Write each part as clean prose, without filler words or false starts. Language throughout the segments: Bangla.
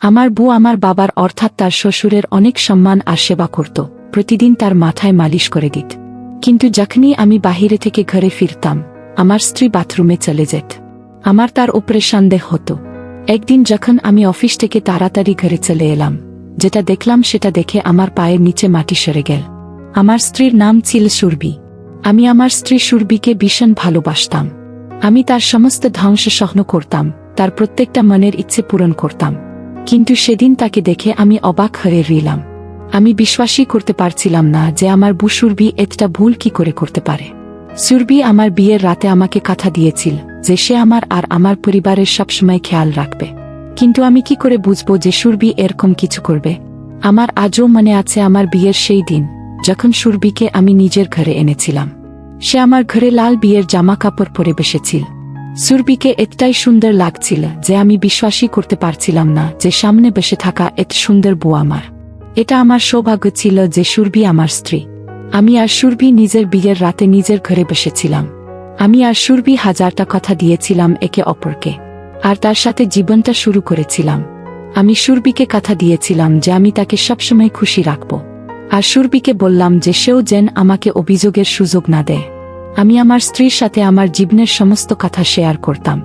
আমার বউ আমার বাবার অর্থাৎ তার শ্বশুরের অনেক সম্মান আর সেবা করত, প্রতিদিন তার মাথায় মালিশ করে দিত। কিন্তু যখনই আমি বাহিরে থেকে ঘরে ফিরতাম, আমার স্ত্রী বাথরুমে চলে যেত। আমার তার উপরে সন্দেহ হতো। একদিন যখন আমি অফিস থেকে তাড়াতাড়ি ঘরে চলে এলাম, যেটা দেখলাম সেটা দেখে আমার পায়ের নিচে মাটি সরে গেল। আমার স্ত্রীর নাম ছিল সুরভি। আমি আমার স্ত্রী সুরভিকে ভীষণ ভালোবাসতাম। আমি তার সমস্ত ধ্বংস সহ্য করতাম, তার প্রত্যেকটা মনের ইচ্ছে পূরণ করতাম। কিন্তু সেদিন তাকে দেখে আমি অবাক হয়ে রইলাম। আমি বিশ্বাসই করতে পারছিলাম না যে আমার বউ সুরভি এতটা ভুল কি করে করতে পারে। সুরভি আমার বিয়ের রাতে আমাকে কথা দিয়েছিল যে সে আমার আর আমার পরিবারের সবসময় খেয়াল রাখবে। কিন্তু আমি কি করে বুঝবো যে সুরভি এরকম কিছু করবে? আমার আজও মনে আছে আমার বিয়ের সেই দিন, যখন সুরভিকে আমি নিজের ঘরে এনেছিলাম। সে আমার ঘরে লাল বিয়ের জামা কাপড় পরে বসেছিল। সুরভিকে এতটাই সুন্দর লাগছিল যে আমি বিশ্বাসই করতে পারছিলাম না যে সামনে বসে থাকা এত সুন্দর বউ আমার। এটা আমার সৌভাগ্য ছিল যে সুরভি আমার স্ত্রী। আমি আর সুরভি নিজের বিয়ের রাতে নিজের ঘরে বসেছিলাম। আমি আর সুরভি হাজারটা কথা দিয়েছিলাম একে অপরকে, আর তার সাথে জীবনটা শুরু করেছিলাম। আমি সুরভিকে কথা দিয়েছিলাম যে আমি তাকে সবসময় খুশি রাখব, আর সুরভিকে বললাম যে সেও যেন আমাকে অভিযোগের সুযোগ না দেয়। আমি আমার স্ত্রীর সাথে আমার জীবনের সমস্ত কথা শেয়ার করতাম।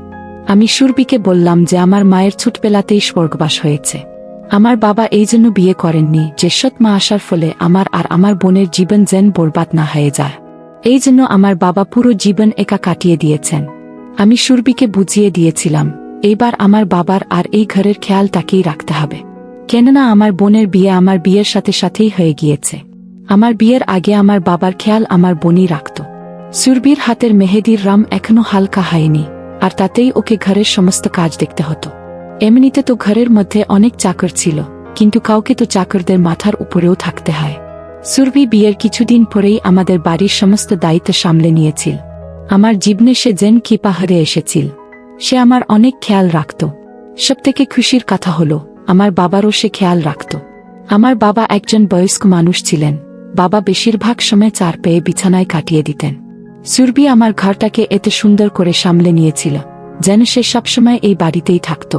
আমি সুরভিকে বললাম যে আমার মায়ের ছোটবেলাতেই স্বর্গবাস হয়েছে। আমার বাবা এই জন্য বিয়ে করেননি যে সৎ মা আসার ফলে আমার আর আমার বোনের জীবন যেন বরবাদ না হয়ে যায়। এই জন্য আমার বাবা পুরো জীবন একা কাটিয়ে দিয়েছেন। আমি সুরভিকে বুঝিয়ে দিয়েছিলাম এইবার আমার বাবার আর এই ঘরের খেয়াল তাকেই রাখতে হবে, কেননা আমার বোনের বিয়ে আমার বিয়ের সাথে সাথেই হয়ে গিয়েছে। আমার বিয়ের আগে আমার বাবার খেয়াল আমার বোনই রাখত। সুরভির হাতের মেহেদির রাম এখনো হালকা হয়নি, আর তাতেই ওকে ঘরের সমস্ত কাজ দেখতে হতো। এমনিতে তো ঘরের মধ্যে অনেক চাকর ছিল, কিন্তু কাউকে তো চাকরদের মাথার উপরেও থাকতে হয়। সুরভি বিয়ের কিছুদিন পরেই আমাদের বাড়ির সমস্ত দায়িত্ব সামলে নিয়েছিল। আমার জীবনে সে যেন কি পাহাড়ে এসেছিল। সে আমার অনেক খেয়াল রাখত। সবথেকে খুশির কথা হলো আমার বাবারও সে খেয়াল রাখত। আমার বাবা একজন বয়স্ক মানুষ ছিলেন। বাবা বেশিরভাগ সময় চার পেয়ে বিছানায় কাটিয়ে দিতেন। সুরভি আমার ঘরটাকে এত সুন্দর করে সামলে নিয়েছিল যেন সে সবসময় এই বাড়িতেই থাকত,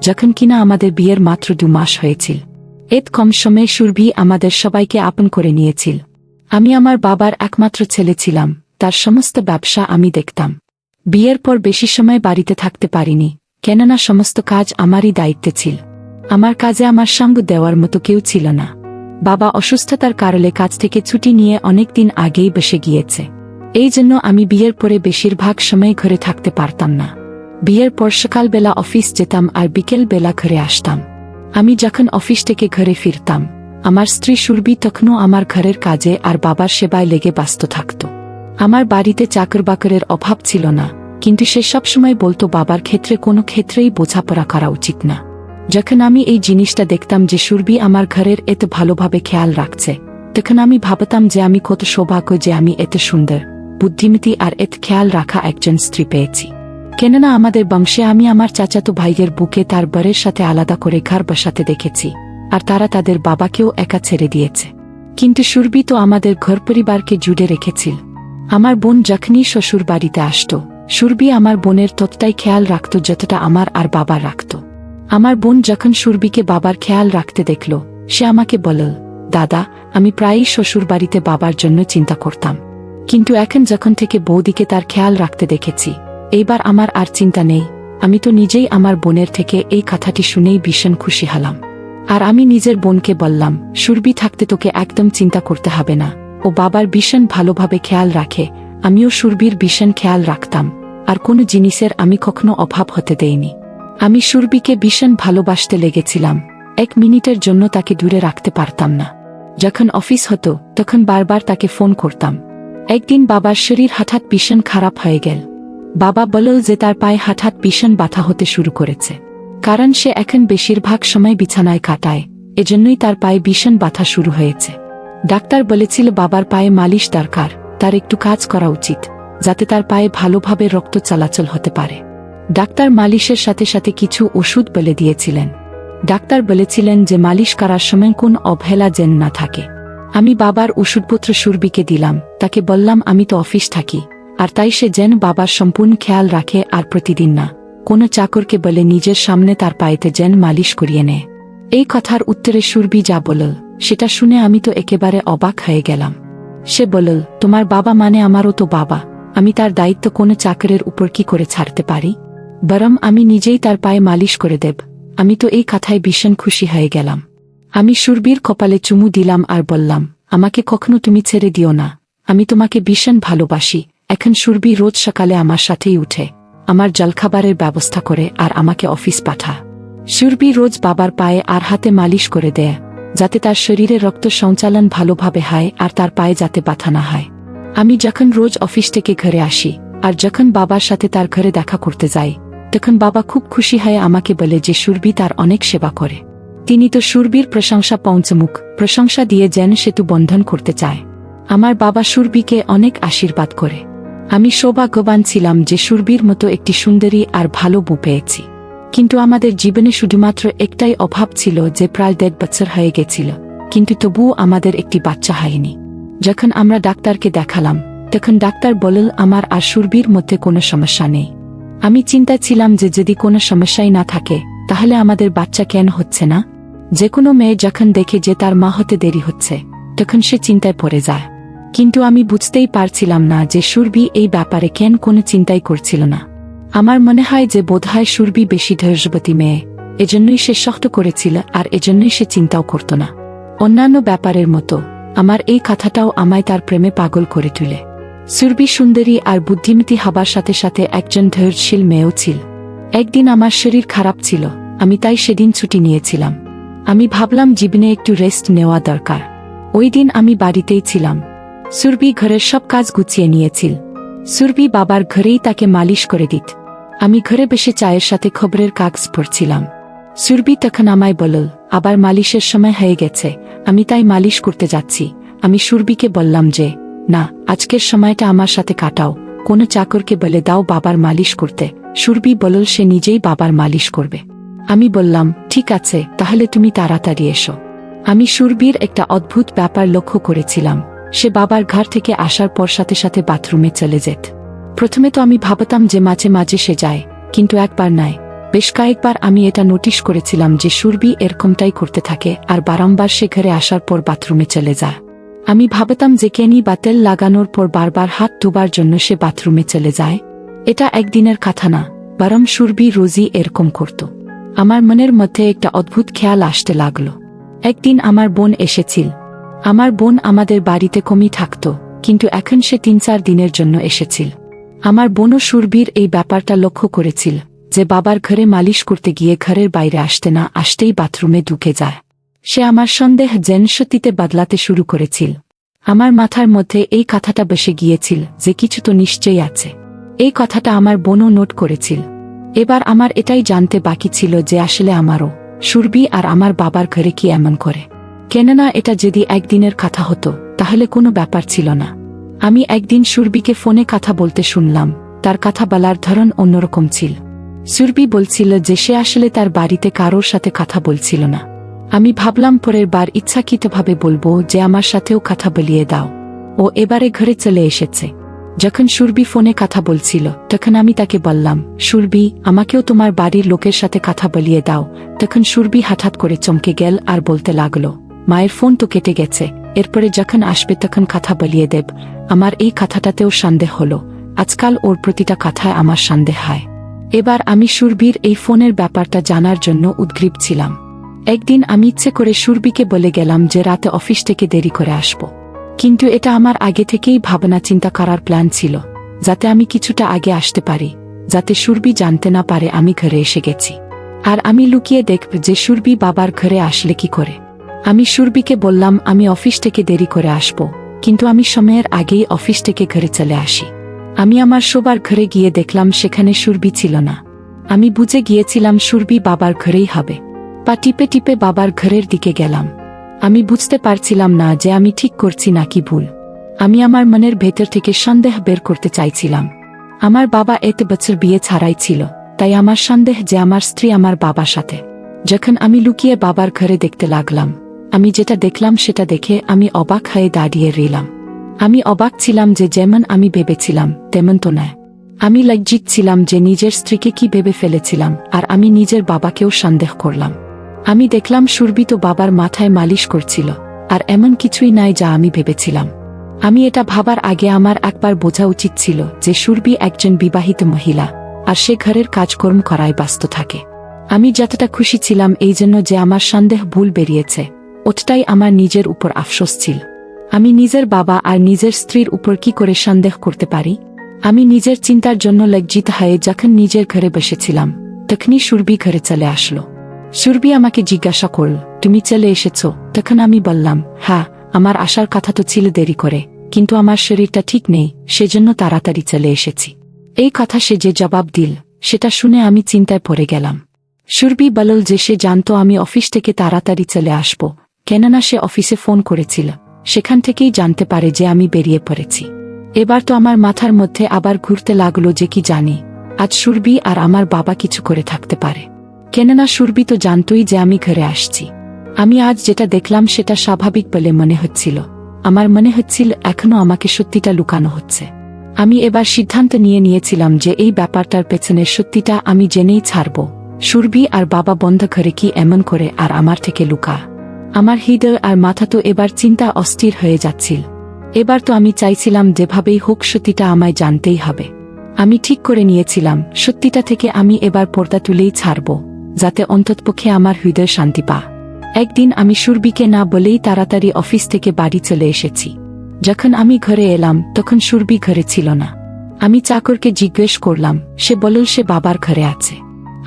যখন কিনা আমাদের বিয়ের মাত্র 2 মাস হয়েছিল। এত কম সময়ে সুরভি আমাদের সবাইকে আপন করে নিয়েছিল। আমি আমার বাবার একমাত্র ছেলে ছিলাম, তার সমস্ত ব্যবসা আমি দেখতাম। বিয়ের পর বেশি সময় বাড়িতে থাকতে পারিনি, কেননা সমস্ত কাজ আমারই দায়িত্বে ছিল। আমার কাজে আমার সঙ্গ দেওয়ার মতো কেউ ছিল না। বাবা অসুস্থতার কারণে কাজ থেকে ছুটি নিয়ে অনেক দিন আগেই বসে গিয়েছে। এই জন্য আমি বিয়ের পরে বেশিরভাগ সময় ঘরে থাকতে পারতাম না। বিয়ের পর সকালবেলা অফিস যেতাম আর বিকেল বেলা ঘরে আসতাম। আমি যখন অফিস থেকে ঘরে ফিরতাম, আমার স্ত্রী সুরভি তখনও আমার ঘরের কাজে আর বাবার সেবায় লেগে ব্যস্ত থাকত। আমার বাড়িতে চাকর বাকরের অভাব ছিল না, কিন্তু সে সবসময় বলতো বাবার ক্ষেত্রে কোনো ক্ষেত্রেই বোঝাপড়া করা উচিত না। যখন আমি এই জিনিসটা দেখতাম যে সুরভি আমার ঘরের এত ভালোভাবে খেয়াল রাখছে, তখন আমি ভাবতাম যে আমি কত সৌভাগ্য যে আমি এত সুন্দর, বুদ্ধিমতী আর এত খেয়াল রাখা একজন স্ত্রী পেয়েছি। কেননা আমাদের বংশে আমি আমার চাচাতো ভাইয়ের বুকে তার বরের সাথে আলাদা করে ঘর বসাতে দেখেছি, আর তারা তাদের বাবাকেও একা ছেড়ে দিয়েছে। কিন্তু সুরভি তো আমাদের ঘর পরিবারকে জুড়ে রেখেছিল। আমার বোন যখনই শ্বশুর বাড়িতে আসত, সুরভি আমার বোনের ততটাই খেয়াল রাখত যতটা আমার আর বাবা রাখত। আমার বোন যখন সুরভিকে বাবার খেয়াল রাখতে দেখল, সে আমাকে বলল, দাদা, আমি প্রায়ই শ্বশুর বাড়িতে বাবার জন্য চিন্তা করতাম, কিন্তু এখন যখন থেকে বৌদিকে তার খেয়াল রাখতে দেখেছি, এইবার আমার আর চিন্তা নেই। আমি তো নিজেই আমার বোনের থেকে এই কথাটি শুনেই ভীষণ খুশি হলাম। আর আমি নিজের বোনকে বললাম, সুরভি থাকতে তোকে একদম চিন্তা করতে হবে না, ও বাবার ভীষণ ভালোভাবে খেয়াল রাখে। আমিও সুরভির ভীষণ খেয়াল রাখতাম, আর কোনো জিনিসের আমি কখনো অভাব হতে দেইনি। আমি সুরভিকে ভীষণ ভালোবাসতে লেগেছিলাম। 1 মিনিটের জন্য তাকে দূরে রাখতে পারতাম না। যখন অফিস হতো তখন বারবার তাকে ফোন করতাম। একদিন বাবার শরীর হঠাৎ ভীষণ খারাপ হয়ে গেল। বাবা বলল যে তার পায়ে হঠাৎ ভীষণ ব্যথা হতে শুরু করেছে, কারণ সে এখন বেশিরভাগ সময় বিছানায় কাটায়, এজন্যই তার পায়ে ভীষণ ব্যথা শুরু হয়েছে। ডাক্তার বলেছিল বাবার পায়ে মালিশ দরকার, তার একটু কাজ করা উচিত, যাতে তার পায়ে ভালোভাবে রক্ত চলাচল হতে পারে। ডাক্তার মালিশের সাথে সাথে কিছু ওষুধ বলে দিয়েছিলেন। ডাক্তার বলেছিলেন যে মালিশ করার সময় কোন অবহেলা যেন না থাকে। আমি বাবার ওষুধপত্র সুরভিকে দিলাম, তাকে বললাম আমি তো অফিস থাকি, আর তাই সে যেন বাবার সম্পূর্ণ খেয়াল রাখে, আর প্রতিদিন না কোনো চাকরকে বলে নিজের সামনে তার পায়েতে যেন মালিশ করিয়ে নেয়। এই কথার উত্তরে সুরভি যা বলল সেটা শুনে আমি তো একেবারে অবাক হয়ে গেলাম। সে বলল, তোমার বাবা মানে আমারও তো বাবা, আমি তার দায়িত্ব কোনো চাকরের উপর কি করে ছাড়তে পারি? বরং আমি নিজেই তার পায়ে মালিশ করে দেব। আমি তো এই কথায় ভীষণ খুশি হয়ে গেলাম। আমি সুরভির কপালে চুমু দিলাম আর বললাম, আমাকে কখনো তুমি ছেড়ে দিও না, আমি তোমাকে ভীষণ ভালোবাসি। এখন সুরভি রোজ সকালে আমার সাথেই উঠে, আমার জলখাবারের ব্যবস্থা করে আর আমাকে অফিস পাঠা। সুরভি রোজ বাবার পায়ে আর হাতে মালিশ করে দেয়, যাতে তার শরীরে রক্ত সঞ্চালন ভালোভাবে হয় আর তার পায়ে যাতে ব্যথা না হয়। আমি যখন রোজ অফিস থেকে ঘরে আসি আর যখন বাবার সাথে তার ঘরে দেখা করতে যাই, তখন বাবা খুব খুশি হয়ে আমাকে বলে যে সুরভি তার অনেক সেবা করে। তিনি তো সুরভির প্রশংসা পঞ্চমুখ প্রশংসা দিয়ে যেন সেতু বন্ধন করতে চায়। আমার বাবা সুরভিকে অনেক আশীর্বাদ করে। আমি সৌভাগ্যবান ছিলাম যে সুরভির মতো একটি সুন্দরী আর ভালো বউ পেয়েছি। কিন্তু আমাদের জীবনে শুধুমাত্র একটাই অভাব ছিল, যে প্রায় 1.5 বছর হয়ে গেছিল, কিন্তু তবুও আমাদের একটি বাচ্চা হয়নি। যখন আমরা ডাক্তারকে দেখালাম, তখন ডাক্তার বলল আমার আর সুরভির মধ্যে কোনো সমস্যা নেই। আমি চিন্তা ছিলাম যে যদি কোনো সমস্যাই না থাকে তাহলে আমাদের বাচ্চা কেন হচ্ছে না। যে কোনো মেয়ে যখন দেখে যে তার মা হতে দেরি হচ্ছে, তখন সে চিন্তায় পড়ে যায়। কিন্তু আমি বুঝতেই পারছিলাম না যে সুরভি এই ব্যাপারে কেন কোনো চিন্তাই করছিল না। আমার মনে হয় যে বোধহয় সুরভি বেশি ধৈর্যবতী মেয়ে, এজন্যই সে শক্ত করেছিল আর এজন্যই সে চিন্তাও করত না। অন্যান্য ব্যাপারের মতো আমার এই কথাটাও আমায় তার প্রেমে পাগল করে তুলে। সুরভি সুন্দরী আর বুদ্ধিমতী হবার সাথে সাথে একজন ধৈর্যশীল মেয়েও ছিল। একদিন আমার শরীর খারাপ ছিল, আমি তাই সেদিন ছুটি নিয়েছিলাম। আমি ভাবলাম জীবনে একটু রেস্ট নেওয়া দরকার। ওই দিন আমি বাড়িতেই ছিলাম। সুরভি ঘরের সব কাজ গুছিয়ে নিয়েছিল। সুরভি বাবার ঘরেই তাকে মালিশ করে দিত। আমি ঘরে বসে চায়ের সাথে খবরের কাগজ পড়ছিলাম। সুরভি তখন আমায় বলল, আবার মালিশের সময় হয়ে গেছে, আমি তাই মালিশ করতে যাচ্ছি। আমি সুরভিকে বললাম যে না, আজকের সময়টা আমার সাথে কাটাও, কোনো চাকরকে বলে দাও বাবার মালিশ করতে। সুরভি বলল সে নিজেই বাবার মালিশ করবে। আমি বললাম ঠিক আছে, তাহলে তুমি তাড়াতাড়ি এসো। আমি সুরভির একটা অদ্ভুত ব্যাপার লক্ষ্য করেছিলাম, সে বাবার ঘর থেকে আসার পর সাথে সাথে বাথরুমে চলে যেত। প্রথমে তো আমি ভাবতাম যে মাঝে মাঝে সে যায়, কিন্তু একবার নয়, বেশ কয়েকবার আমি এটা নোটিশ করেছিলাম যে সুরভি এরকমটাই করতে থাকে আর বারংবার সে ঘরে আসার পর বাথরুমে চলে যায়। আমি ভাবতাম যে কেনি বা তেল লাগানোর পর বারবার হাত ধোবার জন্য সে বাথরুমে চলে যায়। এটা একদিনের কথা না, বরং সুরভি রোজই এরকম করত। আমার মনের মধ্যে একটা অদ্ভুত খেয়াল আসতে লাগলো। একদিন আমার বোন এসেছিল। আমার বোন আমাদের বাড়িতে কমই থাকত, কিন্তু এখন সে 3-4 দিনের জন্য এসেছিল। আমার বোনও সুরভির এই ব্যাপারটা লক্ষ্য করেছিল যে বাবার ঘরে মালিশ করতে গিয়ে ঘরের বাইরে আসতে না আসতেই বাথরুমে ঢুকে যায়। সে আমার সন্দেহ যেন সত্যিতে বদলাতে শুরু করেছিল। আমার মাথার মধ্যে এই কথাটা বসে গিয়েছিল যে কিছু তো নিশ্চয়ই আছে। এই কথাটা আমার বোনও নোট করেছিল। এবার আমার এটাই জানতে বাকি ছিল যে আসলে আমারও সুরভি আর আমার বাবার ঘরে কি এমন করে। কেননা এটা যদি একদিনের কথা হতো তাহলে কোনো ব্যাপার ছিল না। আমি একদিন সুরভিকে ফোনে কথা বলতে শুনলাম, তার কথা বলার ধরন অন্যরকম ছিল। সুরভি বলছিল যে সে আসলে তার বাড়িতে কারোর সাথে কথা বলছিল না। আমি ভাবলাম পরের বার ইচ্ছাকৃতভাবে বলবো যে আমার সাথেও কথা বলিয়ে দাও, ও এবারে ঘরে চলে এসেছে। যখন সুরভি ফোনে কথা বলছিল তখন আমি তাকে বললাম, সুরভি, আমাকেও তোমার বাড়ির লোকের সাথে কথা বলিয়ে দাও। তখন সুরভি হঠাৎ করে চমকে গেল আর বলতে লাগলো, মায়ের ফোন তো কেটে গেছে, এরপরে যখন আসবে তখন কথা বলিয়ে দেব। আমার এই কথাটাতেও সন্দেহ হলো, আজকাল ওর প্রতিটা কথায় আমার সন্দেহ হয়। এবার আমি সুরভির এই ফোনের ব্যাপারটা জানার জন্য উদ্গ্রীব ছিলাম। একদিন আমি ইচ্ছে করে সুরভিকে বলে গেলাম যে রাতে অফিস থেকে দেরি করে আসব। কিন্তু এটা আমার আগে থেকেই ভাবনা চিন্তা করার প্ল্যান ছিল, যাতে আমি কিছুটা আগে আসতে পারি, যাতে সুরভি জানতে না পারে আমি ঘরে এসে গেছি। আর আমি লুকিয়ে দেখব যে সুরভি বাবার ঘরে আসলে কি করে। আমি সুরভিকে বললাম আমি অফিস থেকে দেরি করে আসব, কিন্তু আমি সময়ের আগেই অফিস থেকে ঘরে চলে আসি। আমি আমার শোবার ঘরে গিয়ে দেখলাম সেখানে সুরভি ছিল না। আমি বুঝে গিয়েছিলাম সুরভি বাবার ঘরেই হবে। পা টিপে টিপে বাবার ঘরের দিকে গেলাম। আমি বুঝতে পারছিলাম না যে আমি ঠিক করছি নাকি ভুল। আমি আমার মনের ভেতর থেকে সন্দেহ বের করতে চাইছিলাম। আমার বাবা এত বছর বিয়ে ছাড়াই ছিল, তাই আমার সন্দেহ যে আমার স্ত্রী আমার বাবার সাথে। যখন আমি লুকিয়ে বাবার ঘরে দেখতে লাগলাম, আমি যেটা দেখলাম সেটা দেখে আমি অবাক হয়ে দাঁড়িয়ে রইলাম। আমি অবাক ছিলাম যে যেমন আমি ভেবেছিলাম তেমন তো নয়। আমি লজ্জিত ছিলাম যে নিজের স্ত্রীকে কি ভেবে ফেলেছিলাম, আর আমি নিজের বাবাকেও সন্দেহ করলাম। আমি দেখলাম সুরভি তো বাবার মাথায় মালিশ করছিল, আর এমন কিছুই নাই যা আমি ভেবেছিলাম। আমি এটা ভাবার আগে আমার একবার বোঝা উচিত ছিল যে সুরভি একজন বিবাহিত মহিলা, আর সে ঘরের কাজকর্ম করায় ব্যস্ত থাকে। আমি যতটা খুশি ছিলাম এই জন্য যে আমার সন্দেহ ভুল বেরিয়েছে, ওটাই আমার নিজের উপর আফসোস ছিল। আমি নিজের বাবা আর নিজের স্ত্রীর উপর কি করে সন্দেহ করতে পারি? আমি নিজের চিন্তার জন্য লজ্জিত হয়ে যখন নিজের ঘরে বসেছিলাম, তখনই সুরভি ঘরে চলে আসলো। সুরভি আমাকে জিজ্ঞাসা করল, তুমি চলে এসেছ? তখন আমি বললাম, হ্যাঁ, আমার আসার কথা তো ছিল দেরি করে, কিন্তু আমার শরীরটা ঠিক নেই, সেজন্য তাড়াতাড়ি চলে এসেছি। এই কথা সে যে জবাব দিল, সেটা শুনে আমি চিন্তায় পড়ে গেলাম। সুরভি বলল যে সে জানতো আমি অফিস থেকে তাড়াতাড়ি চলে আসব, কেননা সে অফিসে ফোন করেছিল, সেখান থেকেই জানতে পারে যে আমি বেরিয়ে পড়েছি। এবার তো আমার মাথার মধ্যে আবার ঘুরতে লাগলো যে কি জানি, আজ সুরভি আর আমার বাবা কিছু করে থাকতে পারে, কেননা সুরভি তো জানতোই যে আমি ঘরে আসছি। আমি আজ যেটা দেখলাম সেটা স্বাভাবিক বলে মনে হচ্ছিল। আমার মনে হচ্ছিল এখনো আমাকে সত্যিটা লুকানো হচ্ছে। আমি এবার সিদ্ধান্ত নিয়েছিলাম যে এই ব্যাপারটার পেছনের সত্যিটা আমি জেনেই ছাড়ব। সুরভি আর বাবা বন্ধ ঘরে কি এমন করে আর আমার থেকে লুকা? আমার হৃদয় আর মাথা তো এবার চিন্তা অস্থির হয়ে যাচ্ছিল। এবার তো আমি চাইছিলাম যেভাবেই হোক সত্যিটা আমায় জানতেই হবে। আমি ঠিক করে নিয়েছিলাম সত্যিটা থেকে আমি এবার পর্দা তুলেই ছাড়ব, যাতে অন্ততপক্ষে আমার হৃদয় শান্তি পা। একদিন আমি সুরভিকে না বলেই তাড়াতাড়ি অফিস থেকে বাড়ি চলে এসেছি। যখন আমি ঘরে এলাম তখন সুরভি ঘরে ছিল না। আমি চাকরকে জিজ্ঞেস করলাম, সে বলল সে বাবার ঘরে আছে।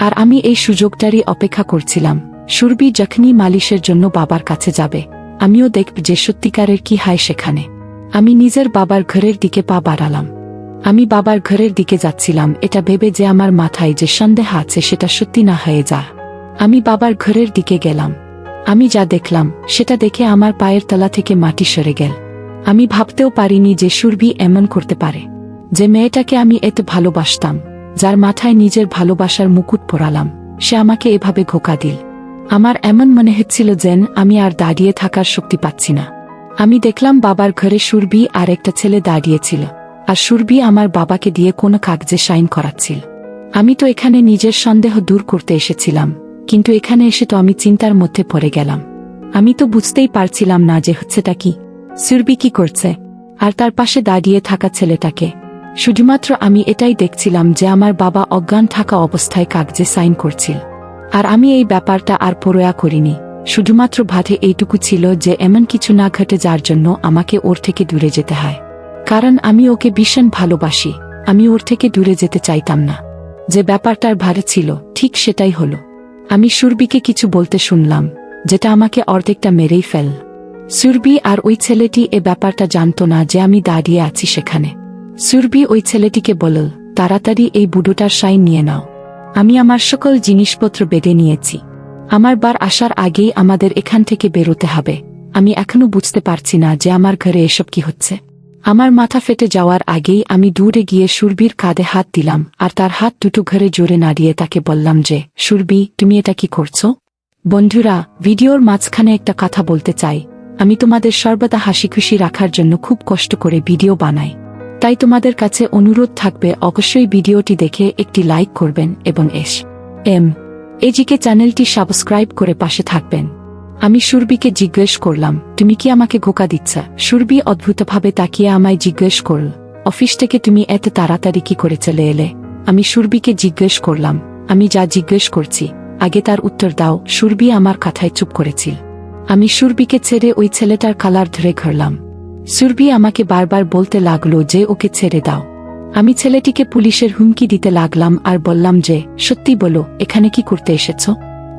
আর আমি এই সুযোগটারই অপেক্ষা করছিলাম, সুরভি যখনই মালিশের জন্য বাবার কাছে যাবে, আমিও দেখব যে সত্যিকারের কি হয় সেখানে। আমি নিজের বাবার ঘরের দিকে পা বাড়ালাম। আমি বাবার ঘরের দিকে যাচ্ছিলাম এটা ভেবে যে আমার মাথায় যে সন্দেহ আছে সেটা সত্যি না হয়ে যা। আমি বাবার ঘরের দিকে গেলাম। আমি যা দেখলাম সেটা দেখে আমার পায়ের তলা থেকে মাটি সরে গেল। আমি ভাবতেও পারিনি যে সুরভি এমন করতে পারে। যে মেয়েটাকে আমি এত ভালোবাসতাম, যার মাথায় নিজের ভালোবাসার মুকুট পরালাম, সে আমাকে এভাবে ধোঁকা দিল। আমার এমন মনে হচ্ছিল যেন আমি আর দাঁড়িয়ে থাকার শক্তি পাচ্ছি না। আমি দেখলাম বাবার ঘরে সুরভি আর একটা ছেলে দাঁড়িয়েছিল, আর সুরভি আমার বাবাকে দিয়ে কোনো কাগজে সাইন করাচ্ছিল। আমি তো এখানে নিজের সন্দেহ দূর করতে এসেছিলাম, কিন্তু এখানে এসে তো আমি চিন্তার মধ্যে পড়ে গেলাম। আমি তো বুঝতেই পারছিলাম না যে হচ্ছেটা কি। সুরভি কি করছে, আর তার পাশে দাঁড়িয়ে থাকা ছেলেটাকে? শুধুমাত্র আমি এটাই দেখছিলাম যে আমার বাবা অজ্ঞান থাকা অবস্থায় কাগজে সাইন করছিল। আর আমি এই ব্যাপারটা আর পরোয়া করিনি। শুধুমাত্র ভাতে এইটুকু ছিল যে এমন কিছু না ঘটে যার জন্য আমাকে ওর থেকে দূরে যেতে হয়। কারণ আমি ওকে ভীষণ ভালোবাসি, আমি ওর থেকে দূরে যেতে চাইতাম না। যে ব্যাপারটার ভারে ছিল ঠিক সেটাই হলো। আমি সুরভিকে কিছু বলতে শুনলাম, যেটা আমাকে অর্ধেকটা মেরেই ফেল। সুরভি আর ওই ছেলেটি এ ব্যাপারটা জানতো না যে আমি দাঁড়িয়ে আছি সেখানে। সুরভি ওই ছেলেটিকে বলল, তাড়াতাড়ি এই বুড়োটার সাইন নিয়ে নাও। আমি আমার সকল জিনিসপত্র বেঁধে নিয়েছি। আমার বার আসার আগেই আমাদের এখান থেকে বেরোতে হবে। আমি এখনো বুঝতে পারছি না যে আমার ঘরে এসব কি হচ্ছে। আমার মাথা ফেটে যাওয়ার আগেই আমি দূরে গিয়ে সুরভির কাঁধে হাত দিলাম, আর তার হাত দুটো ঘরে জোরে নাড়িয়ে তাকে বললাম যে, সুরভি, তুমি এটা কি করছো? বন্ধুরা, ভিডিওর মাঝখানে একটা কথা বলতে চাই। আমি তোমাদের সর্বদা হাসি খুশি রাখার জন্য খুব কষ্ট করে ভিডিও বানাই। তাই তোমাদের কাছে অনুরোধ থাকবে অবশ্যই ভিডিওটি দেখে একটি লাইক করবেন এবং এজিকে চ্যানেলটি সাবস্ক্রাইব করে পাশে থাকবেন। আমি সুরভিকে জিজ্ঞেস করলাম, তুমি কি আমাকে ধোঁকা দিচ্ছ? সুরভি অদ্ভুতভাবে তাকিয়ে আমায় জিজ্ঞেস করল, অফিস থেকে তুমি এত তাড়াতাড়ি কি করে চলে এলে? আমি সুরভিকে জিজ্ঞেস করলাম, আমি যা জিজ্ঞেস করছি আগে তার উত্তর দাও। সুরভি আমার কথায় চুপ করেছিল। আমি সুরভিকে ছেড়ে ওই ছেলেটার কালার ধরে ধরলাম। সুরভি আমাকে বারবার বলতে লাগলো যে ওকে ছেড়ে দাও। আমি ছেলেটিকে পুলিশের হুমকি দিতে লাগলাম আর বললাম যে, সত্যি বলো, এখানে কি করতে এসেছ?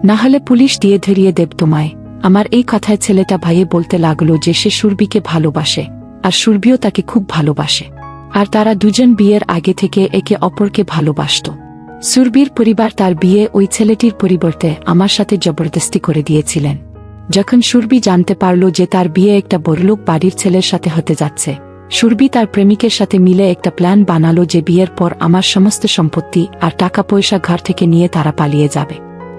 না হলে পুলিশ দিয়ে ধরিয়ে দেব তোমায়। আমার এই কথায় ছেলেটা ভাইয়ে বলতে লাগলো যে সে সুরভিকে ভালোবাসে, আর সুরভিও তাকে খুব ভালোবাসে, আর তারা দুজন বিয়ের আগে থেকে একে অপরকে ভালোবাসত। সুরভির পরিবার তার বিয়ে ওই ছেলেটির পরিবর্তে আমার সাথে জবরদস্তি করে দিয়েছিলেন। যখন সুরভি জানতে পারল যে তার বিয়ে একটা বড়লোক বাড়ির ছেলের সাথে হতে যাচ্ছে, সুরভি তার প্রেমিকের সাথে মিলে একটা প্ল্যান বানালো যে বিয়ের পর আমার সমস্ত সম্পত্তি আর টাকা পয়সা ঘর থেকে নিয়ে তারা পালিয়ে যাবে।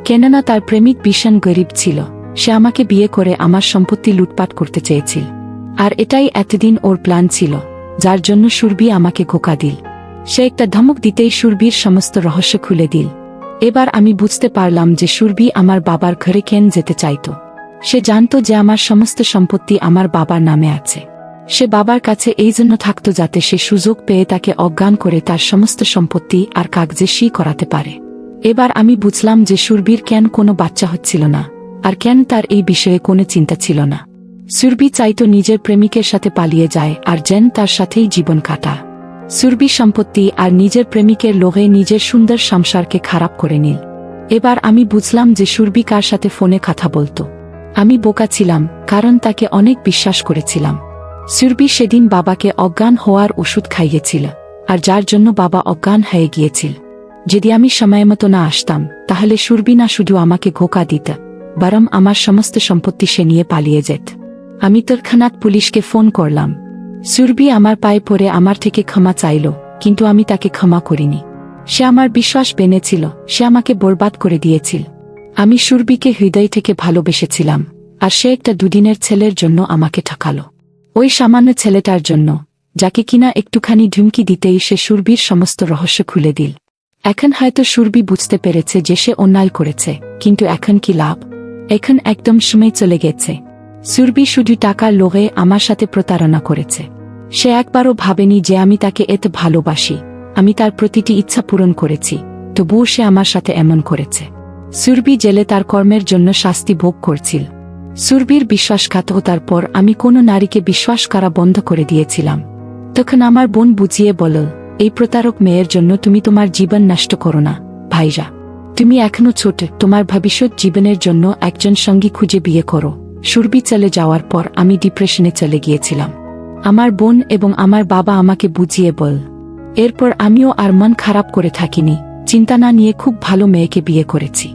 কেননা তার প্রেমিক ভীষণ গরিব ছিল, সে আমাকে বিয়ে করে আমার সম্পত্তি লুটপাট করতে চেয়েছিল। আর এটাই এতদিন ওর প্ল্যান ছিল, যার জন্য সুরভি আমাকে ধোঁকা দিল। সে একটা ধমক দিতেই সুরভির সমস্ত রহস্য খুলে দিল। এবার আমি বুঝতে পারলাম যে সুরভি আমার বাবার ঘরে কেন যেতে চাইত। সে জানত যে আমার সমস্ত সম্পত্তি আমার বাবার নামে আছে। সে বাবার কাছে এই জন্য থাকত যাতে সে সুযোগ পেয়ে তাকে অজ্ঞান করে তার সমস্ত সম্পত্তি আর কাগজে সই করাতে পারে। এবার আমি বুঝলাম যে সুরভির কেন কোনো বাচ্চা হচ্ছিল না, আর কেন তার এই বিষয়ে কোনো চিন্তা ছিল না। সুরভি চাইতো নিজের প্রেমিকের সাথে পালিয়ে যায় আর যেন তার সাথেই জীবন কাটা। সুরভি সম্পত্তি আর নিজের প্রেমিকের লোভে নিজের সুন্দর সংসারকে খারাপ করে নিল। এবার আমি বুঝলাম যে সুরভি কার সাথে ফোনে কথা বলতো। আমি বোকা ছিলাম, কারণ তাকে অনেক বিশ্বাস করেছিলাম। সুরভি সেদিন বাবাকে অজ্ঞান হওয়ার ওষুধ খাইয়েছিল, আর যার জন্য বাবা অজ্ঞান হয়ে গিয়েছিল। যদি আমি সময়মতো না আসতাম, তাহলে সুরভি না শুধু আমাকে ধোঁকা দিত, বরং আমার সমস্ত সম্পত্তি সে নিয়ে পালিয়ে যেত। আমি তৎক্ষণাৎ পুলিশকে ফোন করলাম। সুরভি আমার পায়ে পড়ে আমার থেকে ক্ষমা চাইল, কিন্তু আমি তাকে ক্ষমা করিনি। সে আমার বিশ্বাস বেনেছিল, সে আমাকে বরবাদ করে দিয়েছিল। আমি সুরভিকে হৃদয় থেকে ভালোবেসেছিলাম, আর সে একটা দুদিনের ছেলের জন্য আমাকে ঠকালো। ওই সামান্য ছেলেটার জন্য, যাকে কিনা একটুখানি ধুমকি দিতেই সে সুরভির সমস্ত রহস্য খুলে দিল। এখন হয়তো সুরভি বুঝতে পেরেছে যে সে অন্যায় করেছে, কিন্তু এখন কি লাভ? এখন একদম সময় চলে গেছে। সুরভি শুধু টাকার লোভে আমার সাথে প্রতারণা করেছে। সে একবারও ভাবেনি যে আমি তাকে এত ভালোবাসি। আমি তার প্রতিটি ইচ্ছা পূরণ করেছি, তবুও সে আমার সাথে এমন করেছে। সুরভি জেলে তার কর্মের জন্য শাস্তি ভোগ করছিল। সুরভির বিশ্বাসঘাতকতার পর আমি কোনো নারীকে বিশ্বাস করা বন্ধ করে দিয়েছিলাম। তখন আমার বোন বুঝিয়ে বলল, এই প্রতারক মেয়ের জন্য তুমি তোমার জীবন নষ্ট করো না ভাইরা। তুমি এখনো ছোট, তোমার ভবিষ্যৎ জীবনের জন্য একজন সঙ্গী খুঁজে বিয়ে করো। সুরভি চলে যাওয়ার পর আমি ডিপ্রেশনে চলে গিয়েছিলাম। আমার বোন এবং আমার বাবা আমাকে বুঝিয়ে বল। এরপর আমিও আর মন খারাপ করে থাকিনি, চিন্তা না নিয়ে খুব ভালো মেয়েকে বিয়ে করেছি।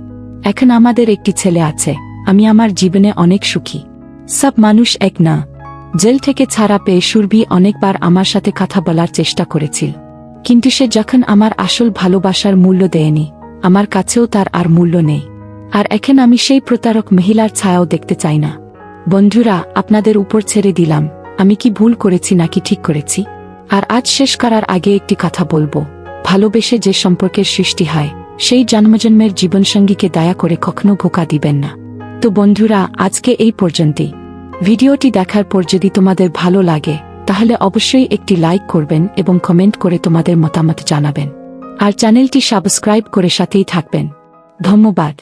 এখন আমাদের একটি ছেলে আছে। আমি আমার জীবনে অনেক সুখী। সব মানুষ এক না। জেল থেকে ছাড়া পেয়ে সুরভি অনেকবার আমার সাথে কথা বলার চেষ্টা করেছিল, কিন্তু সে যখন আমার আসল ভালোবাসার মূল্য দেয়নি, আমার কাছেও তার আর মূল্য নেই। আর এখন আমি সেই প্রতারক মহিলার ছায়াও দেখতে চাই না। বন্ধুরা, আপনাদের উপর ছেড়ে দিলাম, আমি কি ভুল করেছি নাকি ঠিক করেছি। আর আজ শেষ করার আগে একটি কথা বলবো, ভালোবেসে যে সম্পর্কের সৃষ্টি হয়, সেই জন্মজন্মের জীবনসঙ্গীকে দয়া করে কখনো ধোঁকা দিবেন না। তো বন্ধুরা, আজকে এই পর্যন্তই। ভিডিওটি দেখার পর যদি তোমাদের ভালো লাগে, তাহলে অবশ্যই একটি লাইক করবেন এবং কমেন্ট করে তোমাদের মতামত জানাবেন। আর চ্যানেলটি সাবস্ক্রাইব করে সাথেই থাকবেন। ধন্যবাদ।